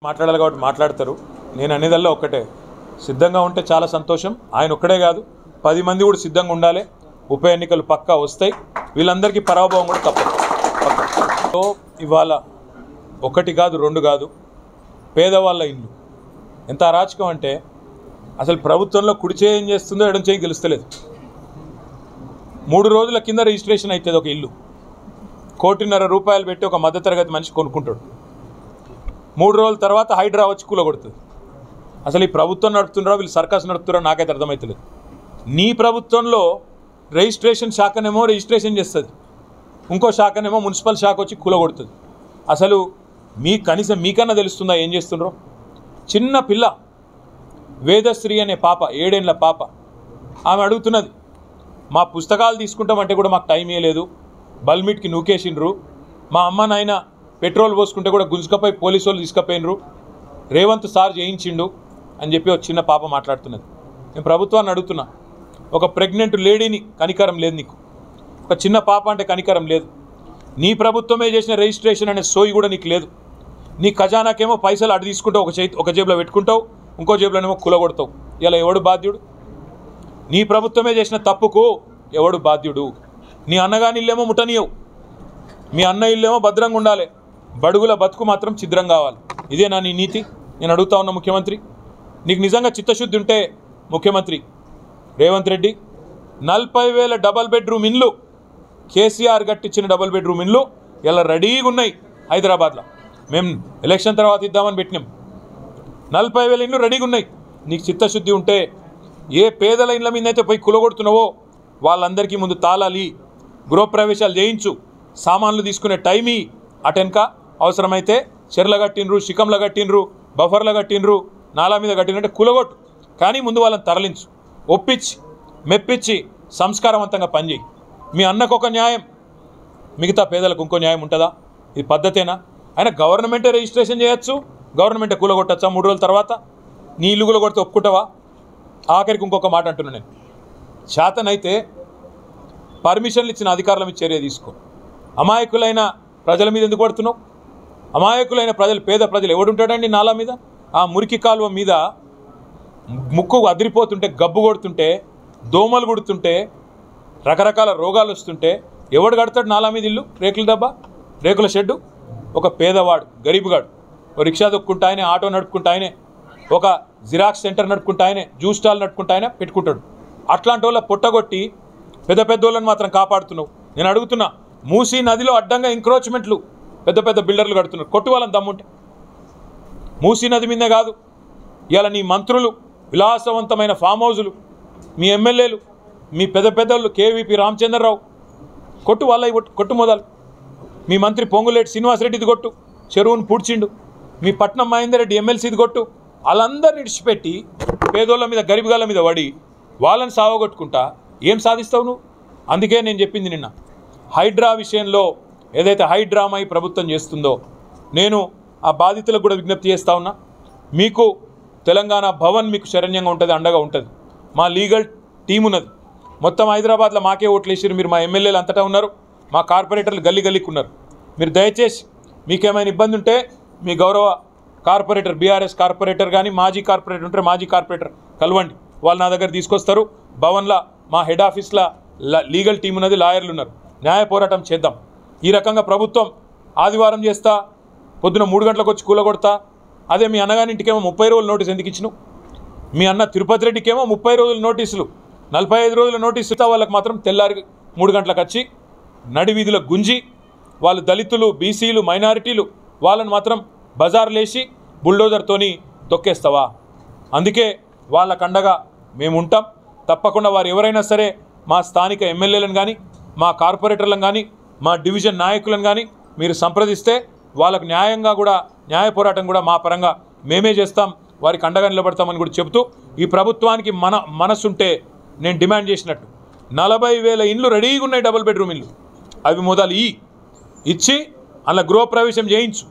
మాట్లాడాలి కాబట్టి మాట్లాడతారు. నేను అనేదల్లా ఒక్కటే, సిద్ధంగా ఉంటే చాలా సంతోషం. ఆయన ఒక్కడే కాదు, 10 మంది కూడా సిద్ధంగా ఉండాలి. ఉప ఎన్నికలు పక్కా వస్తాయి. వీళ్ళందరికీ పరాభవం కూడా తప్పదు. సో ఇవాళ 1 కాదు 2 కాదు, పేదవాళ్ళ ఇల్లు ఎంత అరాచకం అంటే అసలు ప్రభుత్వంలో కుడి చేయి ఏం చేస్తుందో ఎడం చేయి గెలుస్తలేదు. 3 రోజుల కింద రిజిస్ట్రేషన్ అవుతుంది ఒక ఇల్లు. 1,50,00,000 రూపాయలు పెట్టి ఒక మధ్యతరగతి మనిషి కొనుక్కుంటాడు. 3 రోజుల తర్వాత హైడ్రా వచ్చి కూలగొడుతుంది. అసలు ఈ ప్రభుత్వం నడుపుతున్నారో వీళ్ళు సర్కస్ నడుపుతున్నారో నాకైతే అర్థమవుతలేదు. నీ ప్రభుత్వంలో రిజిస్ట్రేషన్ శాఖనేమో రిజిస్ట్రేషన్ చేస్తుంది, ఇంకో శాఖనేమో మున్సిపల్ శాఖ వచ్చి కూలగొడుతుంది. అసలు కనీసం మీకన్నా తెలుస్తుందా ఏం చేస్తుండ్రో? చిన్న పిల్ల వేదశ్రీ అనే పాప, 7 ఏళ్ల పాప, ఆమె అడుగుతున్నది, మా పుస్తకాలు తీసుకుంటామంటే కూడా మాకు టైం ఇవ్వలేదు, బల్మిట్కి నూకేసిండ్రు, మా అమ్మ నాయన పెట్రోల్ పోసుకుంటే కూడా గుంజుకపోయి పోలీసు వాళ్ళు తీసుకుపోయినరు, రేవంత్ సార్ చేయించిండు అని చెప్పి ఒక చిన్న పాప మాట్లాడుతున్నది. నేను ప్రభుత్వాన్ని అడుగుతున్నా, ఒక ప్రెగ్నెంట్ లేడీని కనికరం లేదు నీకు, ఒక చిన్న పాప అంటే కనికరం లేదు. నీ ప్రభుత్వమే చేసిన రిజిస్ట్రేషన్ అనే సోయి కూడా నీకు లేదు. నీ ఖజానాకేమో పైసలు అటు తీసుకుంటావు, ఒక జేబులో పెట్టుకుంటావు, ఇంకో జేబులోనేమో కూలగొడతావు. ఇలా ఎవడు బాధ్యుడు? నీ ప్రభుత్వమే చేసిన తప్పుకు ఎవడు బాధ్యుడు? నీ అన్నగాని ఇల్లేమో ముట్టనీయవు, మీ అన్న ఇల్లేమో భద్రంగా ఉండాలి, బడుగుల బతుకు మాత్రం ఛిద్రం కావాలి. ఇదేనా నీ నీతి? నేను అడుగుతా ఉన్న ముఖ్యమంత్రి, నీకు నిజంగా చిత్తశుద్ధి ఉంటే ముఖ్యమంత్రి రేవంత్ రెడ్డి 40,000 డబల్ బెడ్రూమ్ ఇండ్లు, కేసీఆర్ కట్టించిన డబల్ బెడ్రూమ్ ఇండ్లు ఇలా రెడీగా ఉన్నాయి హైదరాబాద్లో. మేము ఎలక్షన్ తర్వాత ఇద్దామని పెట్టినాం. 40,000 ఇండ్లు రెడీగా ఉన్నాయి. నీకు చిత్తశుద్ధి ఉంటే ఏ పేదల ఇండ్ల మీద అయితే పోయి కులగొడుతున్నావో వాళ్ళందరికీ ముందు తాళాలి, గృహప్రవేశాలు చేయించు, సామాన్లు తీసుకునే టైమీ, అటెనక అవసరమైతే చెర్ల కట్టినరు, శిఖంల కట్టినరు, బఫర్ల కట్టినరు, నాలా మీద కట్టినంటే కులగొట్టు, కానీ ముందు వాళ్ళని తరలించు, ఒప్పించి మెప్పించి సంస్కారవంతంగా పనిచేయి. మీ అన్నకు ఒక న్యాయం, మిగతా పేదలకు ఇంకో న్యాయం ఉంటుందా? ఇది పద్ధతేనా? అయినా గవర్నమెంటే రిజిస్ట్రేషన్ చేయొచ్చు, గవర్నమెంటే కూలగొట్టచ్చా 3 రోజుల తర్వాత? నీ ఇల్లు కూలగొడితే ఒప్పుకుంటావా? ఆఖరికి ఇంకొక మాట అంటున్నా నేను, శాతనైతే పర్మిషన్లు ఇచ్చిన అధికారుల మీద చర్య తీసుకో. అమాయకులైన ప్రజల మీద ఎందుకు పడుతున్నావు? అమాయకులైన ప్రజలు, పేద ప్రజలు ఎవడుంటాడండి నాలా మీద? ఆ మురికి కాలువ మీద ముక్కు అదిరిపోతుంటే, గబ్బు కొడుతుంటే, దోమలు కుడుతుంటే, రకరకాల రోగాలు వస్తుంటే ఎవడు కడతాడు నాలా మీద ఇల్లు? రేకుల దెబ్బ, రేకుల షెడ్డు. ఒక పేదవాడు, గరీబుగాడు, ఒక రిక్షా దొక్కుంటా ఆయనే, ఆటో నడుపుకుంటా ఆయనే, ఒక జిరాక్స్ సెంటర్ నడుపుకుంటా ఆయనే, జ్యూస్ స్టాల్ నడుపుకుంటా ఆయన పెట్టుకుంటాడు. అట్లాంటి వాళ్ళ పొట్టగొట్టి పెద్ద పెద్ద వాళ్ళని మాత్రం కాపాడుతున్నావు. నేను అడుగుతున్నా, మూసీ నదిలో అడ్డంగా ఎంక్రోచ్మెంట్లు పెద్ద పెద్ద బిల్డర్లు కడుతున్నారు, కొట్టు వాళ్ళని దమ్ముంటే. మూసీ నది మీదే కాదు, ఇవాళ నీ మంత్రులు విలాసవంతమైన ఫామ్ హౌజులు, మీ ఎమ్మెల్యేలు, మీ పెద్ద పెద్దలు, కేవీపీ రామచంద్రరావు కొట్టు, వాళ్ళ కొట్టు మొదలు. మీ మంత్రి పొంగులేటి శ్రీనివాసరెడ్డిది కొట్టు, చెరువును పూడ్చిండు. మీ పట్నం మహేందర్ రెడ్డి ఎమ్మెల్సీది కొట్టు. వాళ్ళందరిని ఇడిచిపెట్టి పేదోళ్ళ మీద, గరీబుగాళ్ళ మీద పడి వాళ్ళని సావగొట్టుకుంటా ఏం సాధిస్తావు నువ్వు? అందుకే నేను చెప్పింది నిన్న, హైడ్రా విషయంలో ఏదైతే హైడ్రామా ఈ ప్రభుత్వం చేస్తుందో, నేను ఆ బాధితులకు కూడా విజ్ఞప్తి చేస్తా ఉన్నా. మీకు తెలంగాణ భవన్ మీకు శరణ్యంగా ఉంటుంది, అండగా ఉంటుంది. మా లీగల్ టీం ఉన్నది, మొత్తం హైదరాబాద్లో మాకే ఓట్లు వేసారు. మీరు మా ఎమ్మెల్యేలు అంతటా ఉన్నారు, మా కార్పొరేటర్లు గల్లీ గల్లీకి ఉన్నారు. మీరు దయచేసి మీకేమైనా ఇబ్బంది ఉంటే మీ గౌరవ కార్పొరేటర్, బీఆర్ఎస్ కార్పొరేటర్ కానీ మాజీ కార్పొరేటర్ ఉంటే మాజీ కార్పొరేటర్ కలవండి, వాళ్ళు నా దగ్గర తీసుకొస్తారు. భవన్లో మా హెడ్ ఆఫీస్లో లీగల్ టీం ఉన్నది, లాయర్లు ఉన్నారు. న్యాయ పోరాటం చేద్దాం. ఈ రకంగా ప్రభుత్వం ఆదివారం చేస్తా, పొద్దున 3 గంటలకు వచ్చి కూలగొడతా, అదే మీ అన్నగాని ఇంటికేమో 30 రోజుల నోటీస్ ఎందుకు ఇచ్చినావు? మీ అన్న తిరుపతి రెడ్డికేమో 30 రోజుల నోటీసులు, 45 రోజుల నోటీసు ఇస్తా, వాళ్ళకి మాత్రం తెల్లారి 3 గంటలకు వచ్చి నడివీధిలో గుంజి, వాళ్ళు దళితులు, బీసీలు, మైనారిటీలు, వాళ్ళని మాత్రం బజార్లేసి బుల్డోజర్తోని తొక్కేస్తావా? అందుకే వాళ్ళకు అండగా మేము ఉంటాం. తప్పకుండా వారు ఎవరైనా సరే మా స్థానిక ఎమ్మెల్యేలను కానీ, మా కార్పొరేటర్లను కానీ, మా డివిజన్ నాయకులను కానీ మీరు సంప్రదిస్తే వాళ్ళకు న్యాయంగా కూడా, న్యాయ పోరాటం కూడా మా పరంగా మేమే చేస్తాం, వారికి అండగా నిలబడతామని కూడా చెబుతూ, ఈ ప్రభుత్వానికి మనసుంటే నేను డిమాండ్ చేసినట్టు 40,000 ఇండ్లు రెడీగా ఉన్నాయి, డబుల్ బెడ్రూమ్ ఇల్లు. అవి మొదలు ఇచ్చి అలా గృహప్రవేశం చేయించు.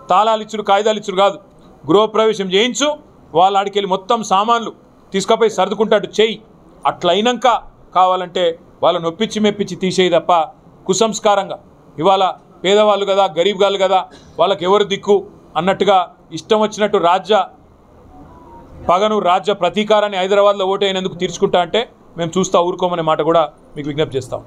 తాళాలు ఇచ్చుడు, కాగితాలు ఇచ్చుడు కాదు, గృహప్రవేశం చేయించు. వాళ్ళ ఆడికెళ్ళి మొత్తం సామాన్లు తీసుకుపోయి సర్దుకుంటాడు చెయ్యి. అట్లయినాక కావాలంటే వాళ్ళని ఒప్పించి మెప్పించి తీసేయి తప్ప కుసంస్కారంగా ఇవాళ పేదవాళ్ళు కదా, గరీబ్ గాళ్ళు కదా, వాళ్ళకి ఎవరు దిక్కు, అన్నట్టుగా ఇష్టం వచ్చినట్టు రాజ్య పగను రాజ్య ప్రతీకారాన్ని హైదరాబాద్లో ఓటు అయినందుకు తీర్చుకుంటా అంటే మేము చూస్తూ ఊరుకోమనే మాట కూడా మీకు విజ్ఞప్తి చేస్తాం.